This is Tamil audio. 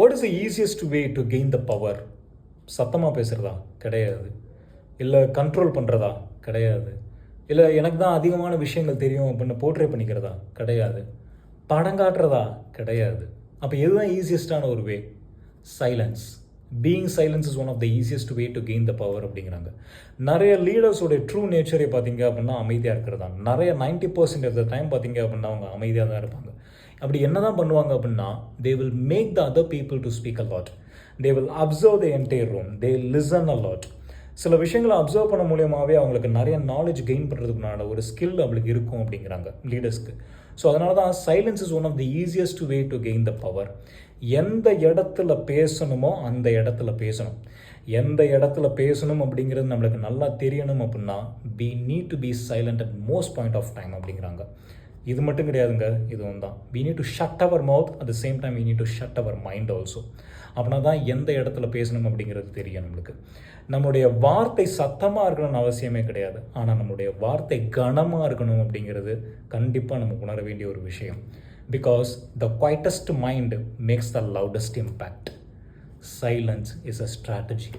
What is the easiest way to gain the power? சத்தமாக பேசுகிறதா? கிடையாது. இல்லை கண்ட்ரோல் பண்ணுறதா? கிடையாது. இல்லை எனக்கு தான் அதிகமான விஷயங்கள் தெரியும் அப்படின்னு போர்ட்ரே பண்ணிக்கிறதா? கிடையாது. படம் காட்டுறதா? கிடையாது. அப்போ எதுதான் ஈஸியஸ்டான ஒரு way? Silence. Being silence is one of the easiest way to gain the power அப்படிங்கிறாங்க. நிறைய லீடர்ஸோடைய ட்ரூ நேச்சரை பார்த்தீங்க அப்படின்னா அமைதியாக இருக்கிறதா. நிறைய 90% ஆஃப் த டைம் பார்த்தீங்க அப்படின்னா அவங்க அமைதியாக தான் இருப்பாங்க. அப்படி என்ன தான் பண்ணுவாங்க அப்படின்னா, they will make the other people to speak a lot. They will observe the entire room. They listen a lot. சில விஷயங்களை அப்சர்வ் பண்ண மூலியமாகவே அவங்களுக்கு நிறைய நாலேஜ் கெயின் பண்ணுறதுக்குனால ஒரு ஸ்கில் அவங்களுக்கு இருக்கும் அப்படிங்கிறாங்க லீடர்ஸ்க்கு. ஸோ அதனால தான் silence is one of the easiest way to gain the power. எந்த இடத்துல பேசணுமோ அந்த இடத்துல பேசணும். எந்த இடத்துல பேசணும் அப்படிங்கிறது நம்மளுக்கு நல்லா தெரியணும் அப்படின்னா we need to be silent at most point of time அப்படிங்கிறாங்க. இது மட்டும் கிடையாதுங்க, இதுவும் தான். we need to shut our mouth at the same time we need to shut our mind also. அப்படின்னா தான் எந்த இடத்துல பேசணும் அப்படிங்கிறது தெரியும் நம்மளுக்கு. நம்முடைய வார்த்தை சத்தமாக இருக்கணும்னு அவசியமே கிடையாது, ஆனால் நம்முடைய வார்த்தை கனமாக இருக்கணும் அப்படிங்கிறது கண்டிப்பாக நம்ம உணர வேண்டிய ஒரு விஷயம். Because the quietest mind makes the loudest impact. Silence is a strategy.